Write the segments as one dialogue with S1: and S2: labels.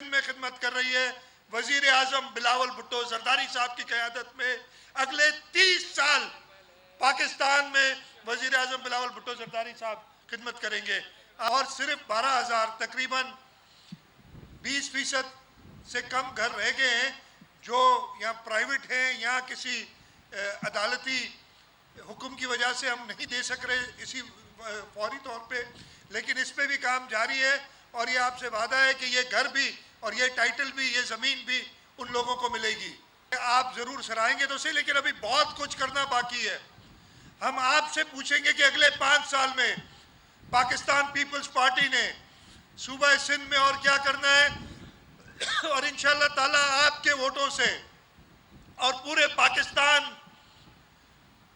S1: میں خدمت کر رہی ہے وزیر اعظم بلاول بھٹو زرداری صاحب کی قیادت میں اگلے 30 سال پاکستان میں وزیر اعظم بلاول بھٹو زرداری صاحب خدمت کریں گے اور صرف 12,000 تقریباً 20% سے کم گھر رہ گئے ہیں جو یہاں پرائیویٹ ہیں، یہاں کسی عدالتی حکم کی وجہ سے ہم نہیں دے سک رہے اسی فوری طور پہ، لیکن اس پہ بھی کام جاری ہے اور یہ آپ سے وعدہ ہے کہ یہ گھر بھی اور یہ ٹائٹل بھی، یہ زمین بھی ان لوگوں کو ملے گی۔ آپ ضرور سرائیں گے تو صحیح، لیکن ابھی بہت کچھ کرنا باقی ہے۔ ہم آپ سے پوچھیں گے کہ اگلے 5 سال میں پاکستان پیپلز پارٹی نے صوبہ سندھ میں اور کیا کرنا ہے، اور انشاءاللہ تعالیٰ آپ کے ووٹوں سے اور پورے پاکستان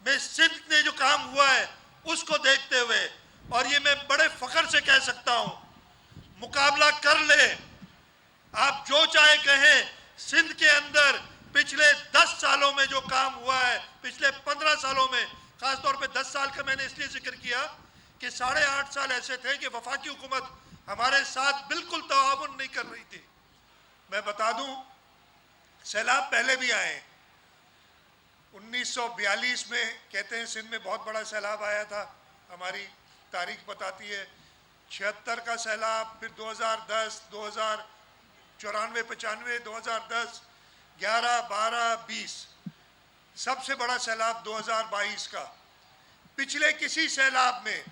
S1: میں سندھ میں جو کام ہوا ہے اس کو دیکھتے ہوئے، اور یہ میں بڑے فخر سے کہہ سکتا ہوں، مقابلہ کر لیں، آپ جو چاہے کہیں، سندھ کے اندر پچھلے 10 سالوں میں جو کام ہوا ہے، پچھلے 15 سالوں میں، خاص طور پہ 10 سال کا میں نے اس لیے ذکر کیا کہ 8.5 سال ایسے تھے کہ وفاقی حکومت ہمارے ساتھ بالکل تعاون نہیں کر رہی تھی۔ میں بتا دوں، سیلاب پہلے بھی آئے، 1942 میں کہتے ہیں سندھ میں بہت بڑا سیلاب آیا تھا، ہماری تاریخ بتاتی ہے، 76 کا سیلاب، پھر 2010، 2094، 95، 2010، 11، 12، 20، سب سے بڑا سیلاب 2022 کا۔ پچھلے کسی سیلاب میں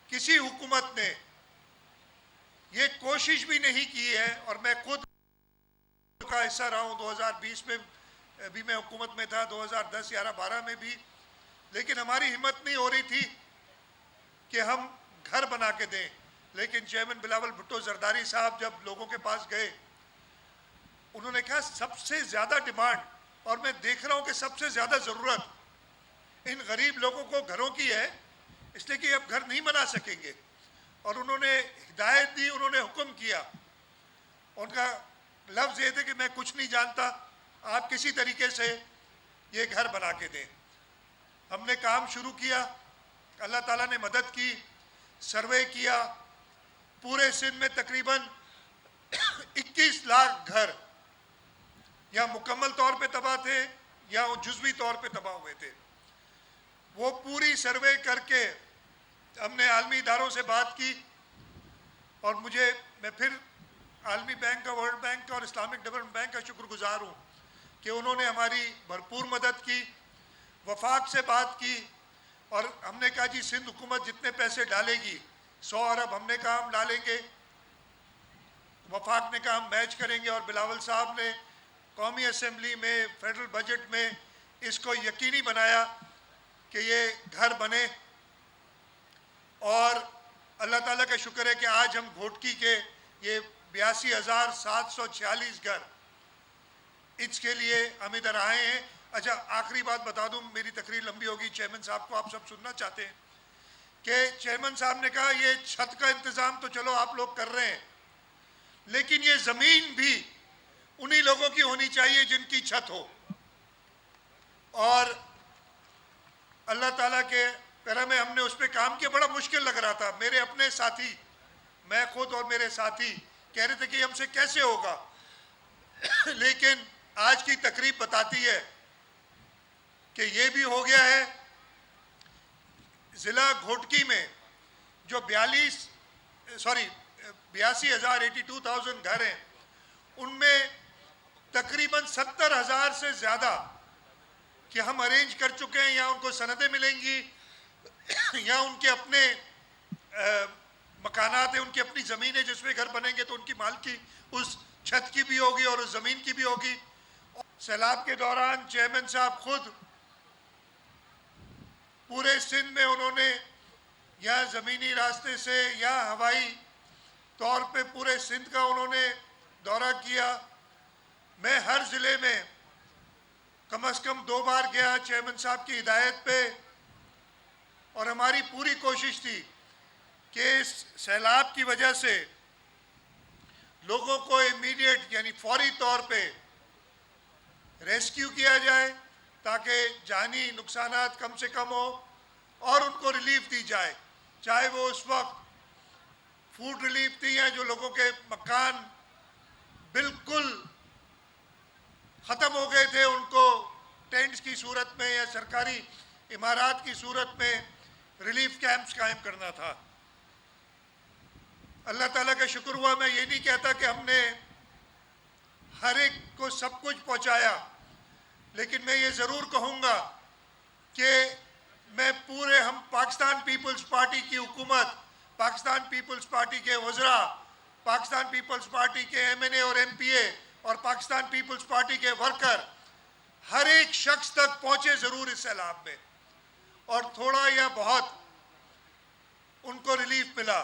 S1: کسی حکومت نے یہ کوشش بھی نہیں کی ہے، اور میں خود کا حصہ رہا ہوں، 2020 میں بھی میں حکومت میں تھا، 2010، 11، 12 میں بھی، لیکن ہماری ہمت نہیں ہو رہی تھی کہ ہم گھر بنا کے دیں۔ لیکن چیئرمین بلاول بھٹو زرداری صاحب جب لوگوں کے پاس گئے، انہوں نے کہا سب سے زیادہ ڈیمانڈ، اور میں دیکھ رہا ہوں کہ سب سے زیادہ ضرورت ان غریب لوگوں کو گھروں کی ہے، اس لیے کہ اب گھر نہیں بنا سکیں گے، اور انہوں نے ہدایت دی، انہوں نے حکم کیا، ان کا لفظ یہ تھے کہ میں کچھ نہیں جانتا، آپ کسی طریقے سے یہ گھر بنا کے دیں۔ ہم نے کام شروع کیا، اللہ تعالیٰ نے مدد کی، سروے کیا، پورے سندھ میں تقریباً 21 لاکھ گھر یا مکمل طور پہ تباہ تھے یا جزوی طور پہ تباہ ہوئے تھے۔ وہ پوری سروے کر کے ہم نے عالمی اداروں سے بات کی، اور میں پھر عالمی بینک کا، ورلڈ بینک کا اور اسلامک ڈیولپمنٹ بینک کا شکر گزار ہوں کہ انہوں نے ہماری بھرپور مدد کی۔ وفاق سے بات کی اور ہم نے کہا جی سندھ حکومت جتنے پیسے ڈالے گی، 100 ارب ہم نے کہا ہم ڈالیں گے، وفاق نے کہا ہم میچ کریں گے، اور بلاول صاحب نے قومی اسمبلی میں، فیڈرل بجٹ میں اس کو یقینی بنایا کہ یہ گھر بنے، اور اللہ تعالیٰ کا شکر ہے کہ آج ہم گھوٹکی کے یہ 82,746 گھر اس کے لیے ہم ادھر آئے ہیں۔ اچھا، آخری بات بتا دوں، میری تقریر لمبی ہوگی، چیئرمین صاحب کو آپ سب سننا چاہتے ہیں کہ چیئرمین صاحب نے کہا یہ چھت کا انتظام تو چلو آپ لوگ کر رہے ہیں، لیکن یہ زمین بھی انہی لوگوں کی ہونی چاہیے جن کی چھت ہو، اور اللہ تعالیٰ کے کرم ہے ہم نے اس پہ کام کیا۔ بڑا مشکل لگ رہا تھا، میرے اپنے ساتھی، میں خود اور میرے ساتھی کہہ رہے تھے کہ ہم سے کیسے ہوگا، لیکن آج کی تقریب بتاتی ہے کہ یہ بھی ہو گیا ہے۔ ضلع گھوٹکی میں جو 82,000 گھر ہیں، ان میں تقریباً 70,000 سے زیادہ کہ ہم ارینج کر چکے ہیں، یا ان کو سندیں ملیں گی، یا ان کے اپنے مکانات ہیں، ان کی اپنی زمینیں جس میں گھر بنیں گے تو ان کی مالکی اس چھت کی بھی ہوگی اور اس زمین کی بھی ہوگی۔ سیلاب کے دوران چیئرمین صاحب خود پورے سندھ میں انہوں نے یا زمینی راستے سے یا ہوائی طور پہ پورے سندھ کا انہوں نے دورہ کیا۔ میں ہر ضلع میں کم از کم 2 بار گیا چیئرمین صاحب کی ہدایت پہ، اور ہماری پوری کوشش تھی کہ اس سیلاب کی وجہ سے لوگوں کو امیڈیٹ یعنی فوری طور پہ ریسکیو کیا جائے تاکہ جانی نقصانات کم سے کم ہو، اور ان کو ریلیف دی جائے، چاہے وہ اس وقت فوڈ ریلیف تھی یا جو لوگوں کے مکان سرکاری عمارات کی صورت میں ریلیف کیمپس قائم کرنا تھا. اللہ تعالیٰ کا شکر ہوا. میں یہ نہیں کہتا کہ ہم نے ہر ایک کو سب کچھ پہنچایا, لیکن میں یہ ضرور کہوں گا کہ میں ہم پاکستان پیپلز پارٹی کی حکومت, پاکستان پیپلز پارٹی کے وزراء, پاکستان پیپلز پارٹی کے ایم این اے اور ایم پی اے اور پاکستان پیپلز پارٹی کے ورکر ہر ایک شخص تک پہنچے ضرور اس سیلاب میں, اور تھوڑا یا بہت ان کو ریلیف ملا.